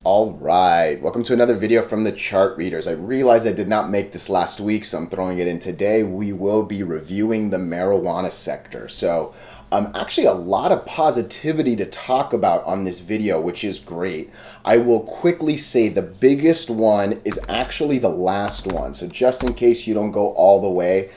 All right, welcome to another video from the chart readers. I realize I did not make this last week, so I'm throwing it in today. We will be reviewing the marijuana sector. So actually a lot of positivity to talk about on this video, which is great. I will quickly say the biggest one is actually the last one. So just in case you don't go all the way,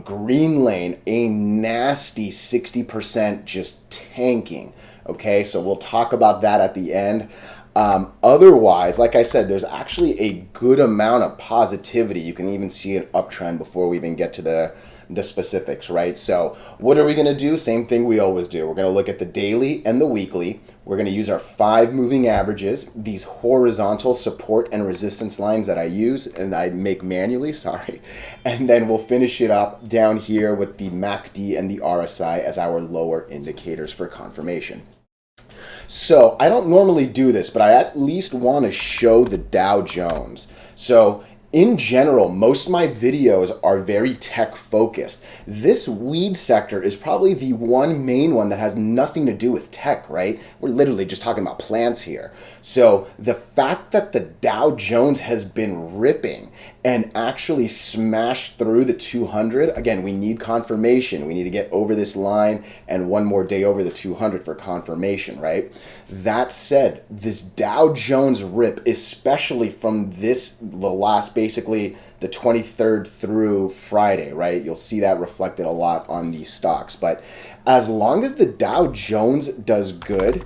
Green Lane, a nasty 60% just tanking. Okay, so we'll talk about that at the end. Otherwise, like I said, there's actually a good amount of positivity. You can even see an uptrend before we even get to the specifics, right? So what are we going to do? Same thing we always do. We're going to look at the daily and the weekly. We're going to use our 5 moving averages, these horizontal support and resistance lines that I use and I make manually, sorry. And then we'll finish it up down here with the MACD and the RSI as our lower indicators for confirmation. So I don't normally do this, but I at least want to show the Dow Jones. So in general, most of my videos are very tech focused. This weed sector is probably the one main one that has nothing to do with tech, right? We're literally just talking about plants here. So the fact that the Dow Jones has been ripping and actually smashed through the 200, again, we need confirmation. We need to get over this line and one more day over the 200 for confirmation, right? That said, this Dow Jones rip, especially from the last, basically the 23rd through Friday, right? You'll see that reflected a lot on these stocks. But as long as the Dow Jones does good,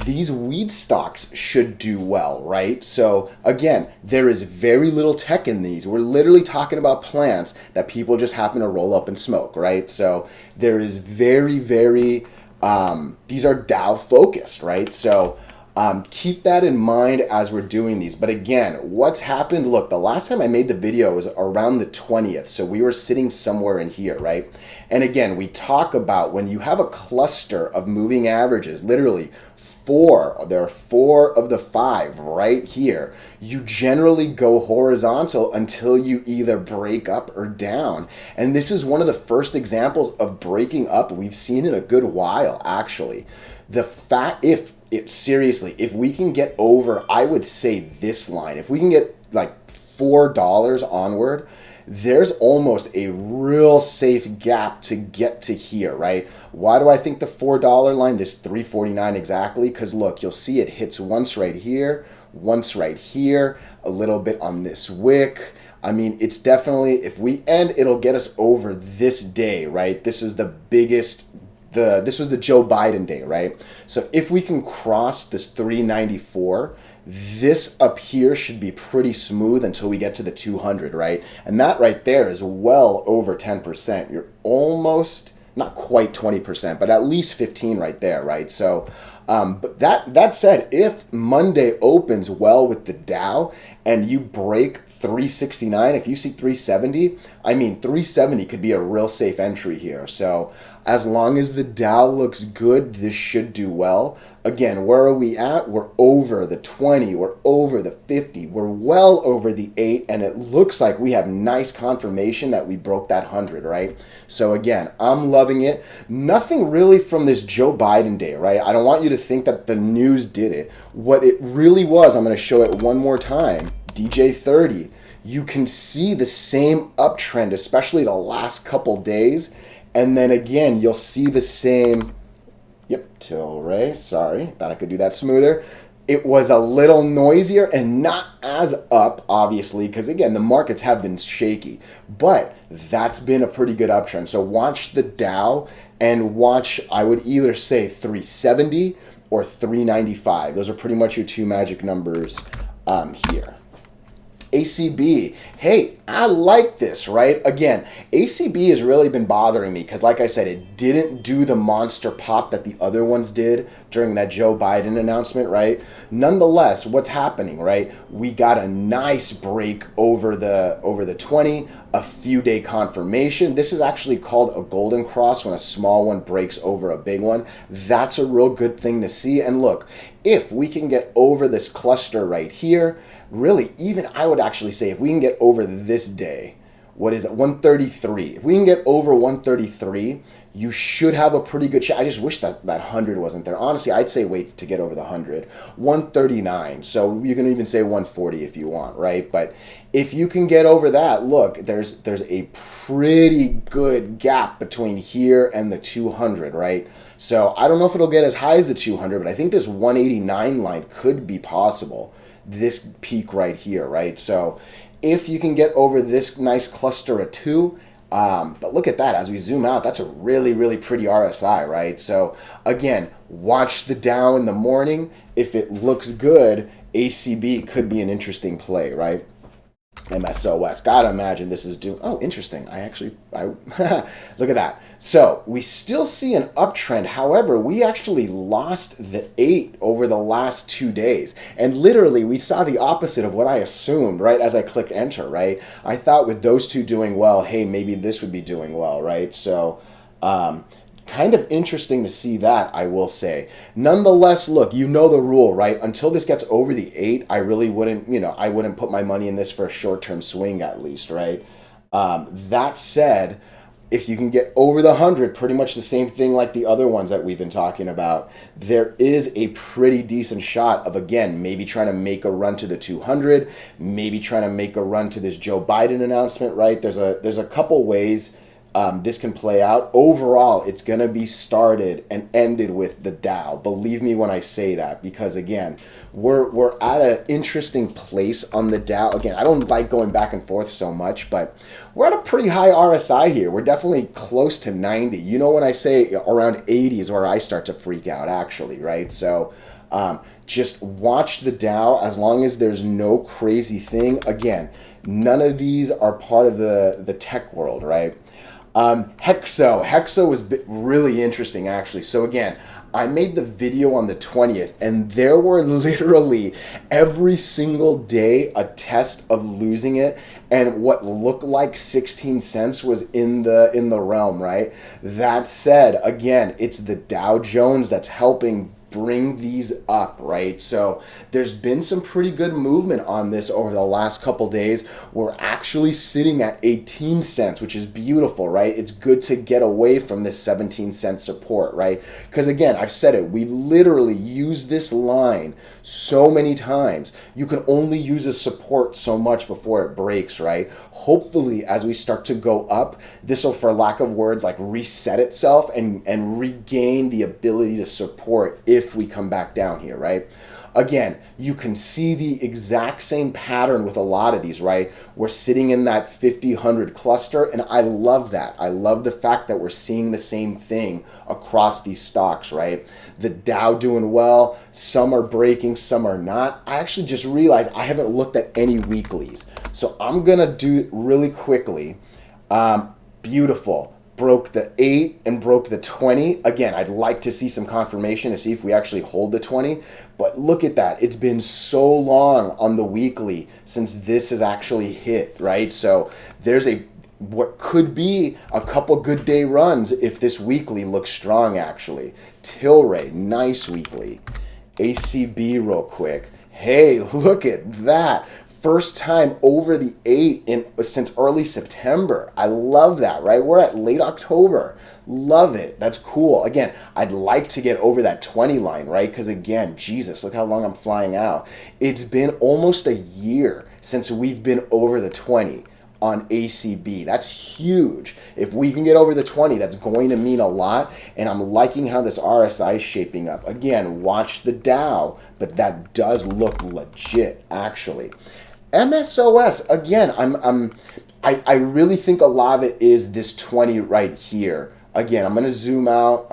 these weed stocks should do well, right? So again, there is very little tech in these. We're literally talking about plants that people just happen to roll up and smoke, right? So there is very, these are Dow focused, right? So keep that in mind as we're doing these. But again, what's happened, look, the last time I made the video was around the 20th. So we were sitting somewhere in here, right? And again, we talk about when you have a cluster of moving averages, literally there are 4 of the 5 right here. You generally go horizontal until you either break up or down. And this is one of the first examples of breaking up we've seen in a good while, actually. Seriously, if we can get over, I would say this line, if we can get like $4 onward, there's almost a real safe gap to get to here, right? Why do I think the $4 line, this 349 exactly? Because look, you'll see it hits once right here, once right here, a little bit on this wick. I mean, it's definitely, if we end, it'll get us over this day, right? This is the biggest, this was the Joe Biden day, right? So if we can cross this 394, this up here should be pretty smooth until we get to the 200, right? And that right there is well over 10%. You're almost, not quite 20%, but at least 15 right there, right? So, but that said, if Monday opens well with the Dow and you break 369, if you see 370, I mean, 370 could be a real safe entry here. So as long as the Dow looks good, this should do well. Again, where are we at? We're over the 20, we're over the 50, we're well over the 8, and it looks like we have nice confirmation that we broke that 100, right? So again, I'm loving it. Nothing really from this Joe Biden day, right? I don't want you to think that the news did it. What it really was, I'm going to show it one more time, DJ30. You can see the same uptrend, especially the last couple days. And then again, you'll see the same, TLRY, sorry, thought I could do that smoother. It was a little noisier and not as up, obviously, because again, the markets have been shaky, but that's been a pretty good uptrend. So watch the Dow and watch, I would either say 370 or 395. Those are pretty much your 2 magic numbers here. ACB, hey, I like this, right? Again, ACB has really been bothering me because, like I said, it didn't do the monster pop that the other ones did during that Joe Biden announcement, right? Nonetheless, what's happening, right? We got a nice break over the 20, a few day confirmation. This is actually called a golden cross when a small one breaks over a big one. That's a real good thing to see. And look, if we can get over this cluster right here, really, even I would actually say if we can get over this day, what is it, 133. If we can get over 133, you should have a pretty good shot. I just wish that 100 wasn't there. Honestly, I'd say wait to get over the 100. 139. So you can even say 140 if you want, right? But if you can get over that, look, there's a pretty good gap between here and the 200, right? So I don't know if it'll get as high as the 200, but I think this 189 line could be possible. This peak right here, right? So if you can get over this nice cluster of 2, but look at that, as we zoom out, that's a really, really pretty RSI, right? So again, watch the Dow in the morning. If it looks good, ACB could be an interesting play, right? MSOS, gotta imagine this is doing, oh, interesting. I look at that. So we still see an uptrend. However, we actually lost the 8 over the last 2 days. And literally we saw the opposite of what I assumed, right? As I click enter, right? I thought with those two doing well, hey, maybe this would be doing well, right? So, kind of interesting to see that, I will say. Nonetheless, look, you know the rule, right? Until this gets over the 8, I really wouldn't, I wouldn't put my money in this for a short-term swing at least, right? That said, if you can get over the 100, pretty much the same thing like the other ones that we've been talking about, there is a pretty decent shot of, again, maybe trying to make a run to the 200, maybe trying to make a run to this Joe Biden announcement, right? There's a couple ways this can play out. Overall, it's going to be started and ended with the Dow. Believe me when I say that, because again, we're at an interesting place on the Dow. Again, I don't like going back and forth so much, but we're at a pretty high RSI here. We're definitely close to 90. You know, when I say around 80 is where I start to freak out, actually, right? So just watch the Dow as long as there's no crazy thing. Again, none of these are part of the tech world, right? HEXO was really interesting, actually. So again, I made the video on the 20th, and there were literally every single day a test of losing it, and what looked like 16 cents was in the realm, right? That said, again, it's the Dow Jones that's helping bring these up, right? So there's been some pretty good movement on this over the last couple days. We're actually sitting at 18 cents, which is beautiful, right? It's good to get away from this 17-cent support, right? Because again, I've said it, we've literally used this line so many times. You can only use a support so much before it breaks, right? Hopefully, as we start to go up, this will, for lack of words, like reset itself and regain the ability to support if we come back down here, right? Again, you can see the exact same pattern with a lot of these, right? We're sitting in that 50-100 cluster, and I love that. I love the fact that we're seeing the same thing across these stocks, right? The Dow doing well, some are breaking, some are not. I actually just realized I haven't looked at any weeklies. So I'm gonna do it really quickly. Beautiful. Broke the 8 and broke the 20. Again, I'd like to see some confirmation to see if we actually hold the 20. But look at that. It's been so long on the weekly since this has actually hit, right? So there's what could be a couple good day runs if this weekly looks strong, actually. TLRY, nice weekly. ACB real quick. Hey, look at that. First time over the 8 since early September. I love that, right? We're at late October. Love it. That's cool. Again, I'd like to get over that 20 line, right? Because again, Jesus, look how long I'm flying out. It's been almost a year since we've been over the 20 on ACB. That's huge. If we can get over the 20, that's going to mean a lot. And I'm liking how this RSI is shaping up. Again, watch the Dow, but that does look legit, actually. MSOS, again, I really think a lot of it is this 20 right here. Again, I'm going to zoom out.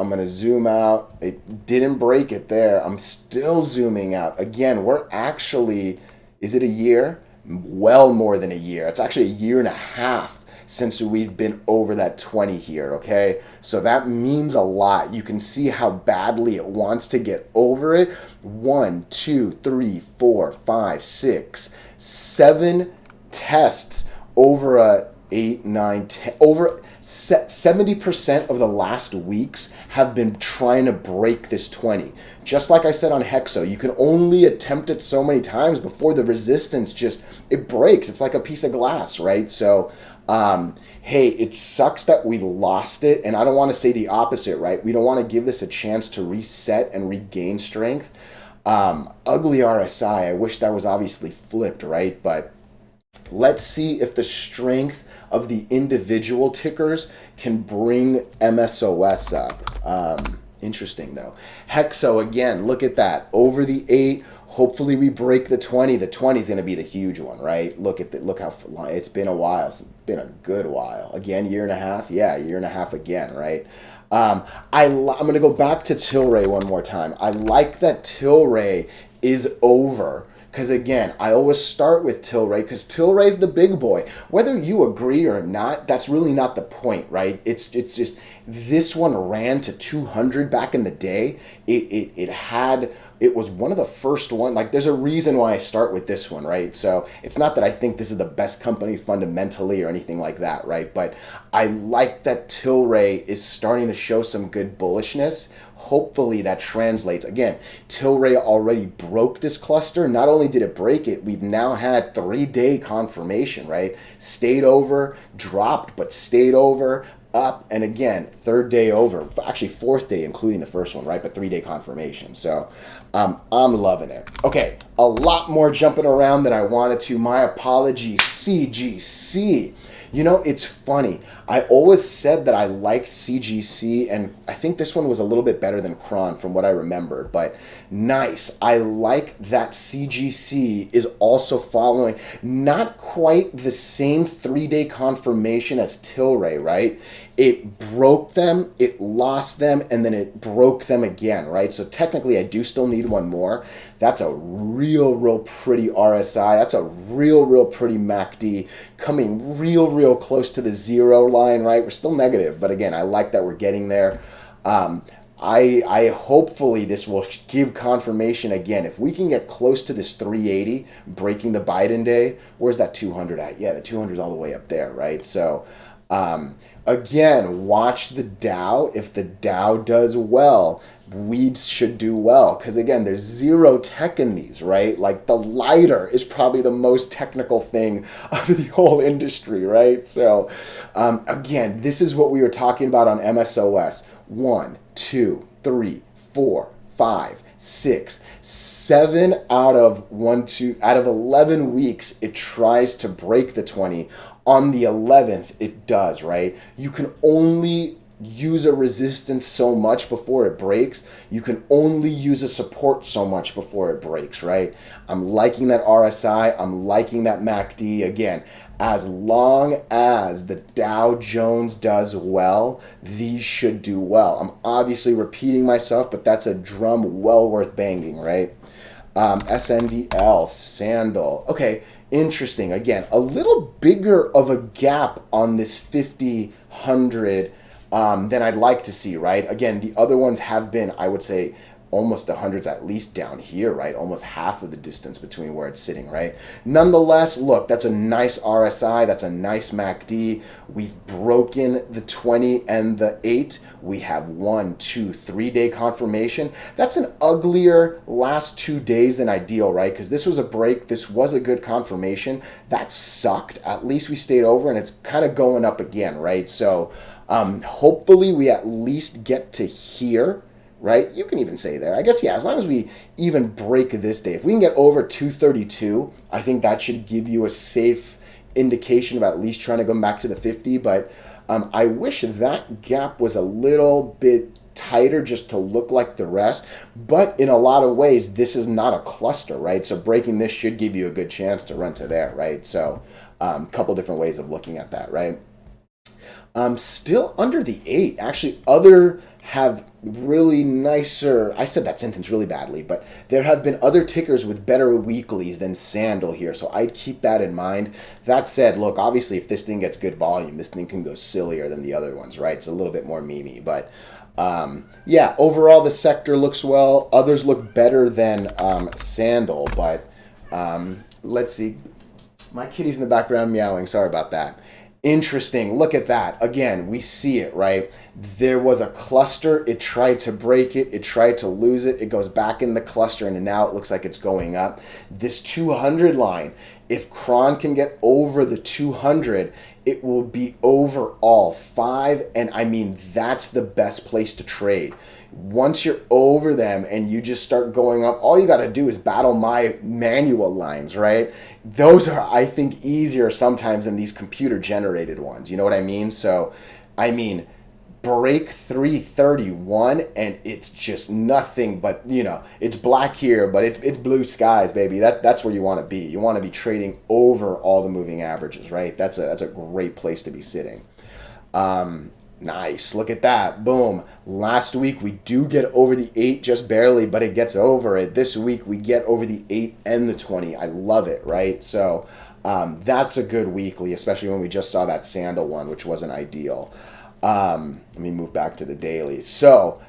It didn't break it there. I'm still zooming out. Again, we're actually, is it a year? Well more than a year. It's actually a year and a half since we've been over that 20 here, okay? So that means a lot. You can see how badly it wants to get over it. 1, 2, 3, 4, 5, 6, 7 tests over a 8, 9, 10, over 70% of the last weeks have been trying to break this 20. Just like I said on HEXO, you can only attempt it so many times before the resistance it breaks. It's like a piece of glass, right? So Hey, it sucks that we lost it, and I don't want to say the opposite, right? We don't want to give this a chance to reset and regain strength. Ugly RSI. I wish that was obviously flipped, right? But let's see if the strength of the individual tickers can bring MSOS up. Interesting though. HEXO again, look at that. Over the 8. Hopefully we break the 20. The 20 is going to be the huge one, right? Look how long it's been a while. It's been a good while. Again, year and a half. Yeah, year and a half again, right? I'm going to go back to TLRY one more time. I like that TLRY is over. Because again, I always start with TLRY because TLRY is the big boy. Whether you agree or not, that's really not the point, right? It's just this one ran to 200 back in the day. It was one of the first one. Like there's a reason why I start with this one, right? So it's not that I think this is the best company fundamentally or anything like that, right? But I like that TLRY is starting to show some good bullishness. Hopefully that translates. Again, TLRY already broke this cluster. Not only did it break it, we've now had 3-day confirmation, right? Stayed over, dropped, but stayed over, up, and again, 3rd day over. Actually, 4th day, including the first one, right? But 3-day confirmation. So I'm loving it. Okay, a lot more jumping around than I wanted to. My apologies, CGC. You know, it's funny. I always said that I liked CGC, and I think this one was a little bit better than CRON from what I remember, but nice. I like that CGC is also following not quite the same 3-day confirmation as TLRY, right? It broke them, it lost them, and then it broke them again, right? So technically I do still need one more. That's a real pretty RSI. That's a real pretty MACD coming real close to the 0 line, right? We're still negative, but again, I like that we're getting there. I hopefully this will give confirmation again. If we can get close to this 380, breaking the Biden day, where's that 200 at? Yeah, the 200 is all the way up there, right? So again, watch the Dow. If the Dow does well, we should do well. Because again, there's zero tech in these, right? Like the lighter is probably the most technical thing of the whole industry, right? So again, this is what we were talking about on MSOS. 1, 2, 3, 4, 5, 6, 7 out of 11 weeks, it tries to break the 20. On the 11th, it does, right? You can only use a resistance so much before it breaks. You can only use a support so much before it breaks, right? I'm liking that RSI. I'm liking that MACD. Again, as long as the Dow Jones does well, these should do well. I'm obviously repeating myself, but that's a drum well worth banging, right? SNDL, Sandal. Okay, interesting. Again, a little bigger of a gap on this 50, 100 than I'd like to see, right? Again, the other ones have been, I would say, almost the hundreds at least down here, right? Almost half of the distance between where it's sitting, right? Nonetheless, look, that's a nice RSI. That's a nice MACD. We've broken the 20 and the 8. We have 1, 2, 3-day confirmation. That's an uglier last 2 days than ideal, right? Because this was a break. This was a good confirmation. That sucked. At least we stayed over, and it's kind of going up again, right? So hopefully we at least get to here, right? You can even say there. I guess, yeah, as long as we even break this day. If we can get over 232, I think that should give you a safe indication of at least trying to go back to the 50. But I wish that gap was a little bit tighter just to look like the rest. But in a lot of ways, this is not a cluster, right? So breaking this should give you a good chance to run to there, right? So a couple different ways of looking at that, right? Still under the 8. Actually, other have really nicer, I said that sentence really badly, but there have been other tickers with better weeklies than Sandal here, so I'd keep that in mind. That said, look, obviously if this thing gets good volume, this thing can go sillier than the other ones, right? It's a little bit more memey, but yeah, overall the sector looks well. Others look better than Sandal, but let's see. My kitty's in the background meowing, sorry about that. Interesting. Look at that. Again, we see it, right? There was a cluster. It tried to break it. It tried to lose it. It goes back in the cluster, and now it looks like it's going up. This 200 line, if CRON can get over the 200, it will be over all five. And I mean, that's the best place to trade. Once you're over them and you just start going up, all you got to do is battle my manual lines, right? Those are, I think, easier sometimes than these computer generated ones. You know what I mean? So, I mean, break 331 and it's just nothing but, you know, it's black here, but it's blue skies, baby. That's where you want to be. You want to be trading over all the moving averages, right? That's a great place to be sitting. Nice. Look at that. Boom. Last week we do get over the 8 just barely, but it gets over it. This week we get over the 8 and the 20. I love it, right? So that's a good weekly, especially when we just saw that sandal one, which wasn't ideal. Let me move back to the daily. So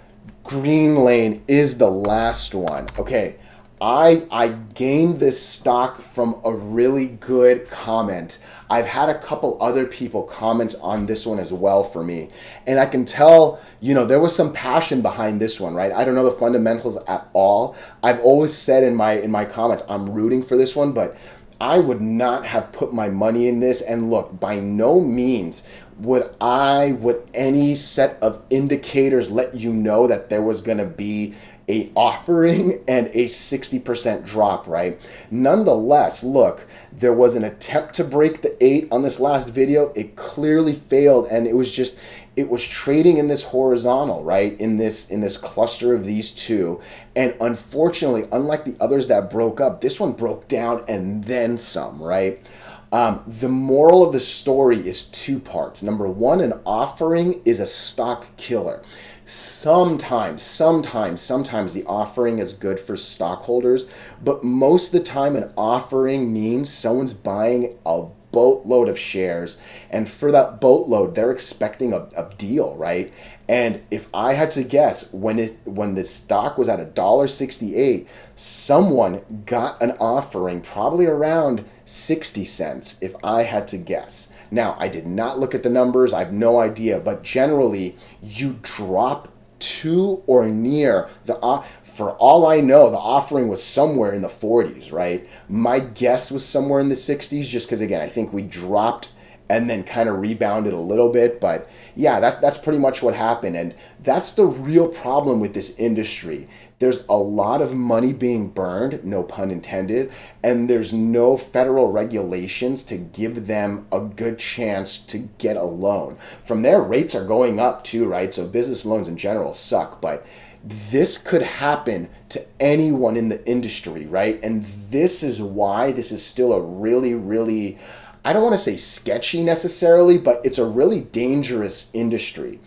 green lane is the last one. Okay. I gained this stock from a really good comment. I've had a couple other people comment on this one as well for me. And I can tell, you know, there was some passion behind this one, right? I don't know the fundamentals at all. I've always said in my comments, I'm rooting for this one, but I would not have put my money in this. And look, by no means would any set of indicators let you know that there was going to be a offering and a 60% drop, right? Nonetheless, look, there was an attempt to break the 8 on this last video. It clearly failed, and it was trading in this horizontal, right? In this cluster of these two. And unfortunately, unlike the others that broke up, this one broke down and then some, right? The moral of the story is 2 parts. Number one, an offering is a stock killer. Sometimes the offering is good for stockholders, but most of the time an offering means someone's buying a boatload of shares, and for that boatload they're expecting a deal, right? And if I had to guess, when the stock was at $1.68, someone got an offering probably around 60 cents, if I had to guess. Now, I did not look at the numbers. I have no idea, but generally you drop to or near the for all I know, the offering was somewhere in the 40s, right? My guess was somewhere in the 60s, just because, again, I think we dropped and then kind of rebounded a little bit. But yeah, that's pretty much what happened. And that's the real problem with this industry. There's a lot of money being burned, no pun intended, and there's no federal regulations to give them a good chance to get a loan. From there, rates are going up too, right? So business loans in general suck, but this could happen to anyone in the industry, right? And this is why this is still a really, really, I don't want to say sketchy necessarily, but it's a really dangerous industry.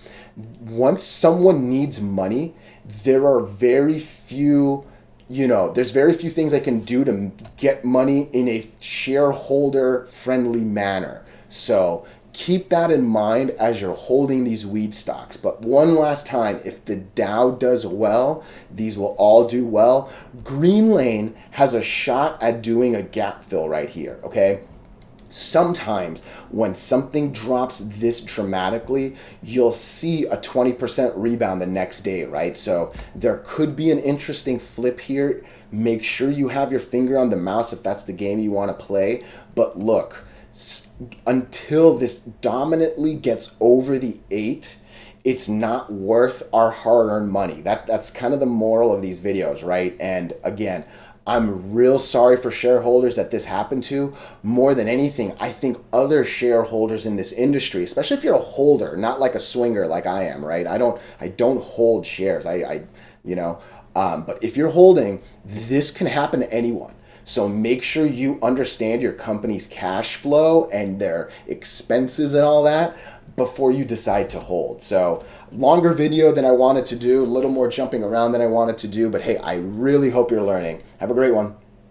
Once someone needs money, there are very few, there's very few things they can do to get money in a shareholder friendly manner. So keep that in mind as you're holding these weed stocks. But one last time, if the Dow does well, these will all do well. Green lane has a shot at doing a gap fill right here, okay? Sometimes when something drops this dramatically, you'll see a 20% rebound the next day, right? So there could be an interesting flip here. Make sure you have your finger on the mouse if that's the game you want to play. But look, until this dominantly gets over the 8, it's not worth our hard-earned money. That's kind of the moral of these videos, right? And again, I'm real sorry for shareholders that this happened to. More than anything, I think other shareholders in this industry, especially if you're a holder, not like a swinger like I am, right? I don't hold shares. But if you're holding, this can happen to anyone. So make sure you understand your company's cash flow and their expenses and all that before you decide to hold. So longer video than I wanted to do, a little more jumping around than I wanted to do, but hey, I really hope you're learning. Have a great one.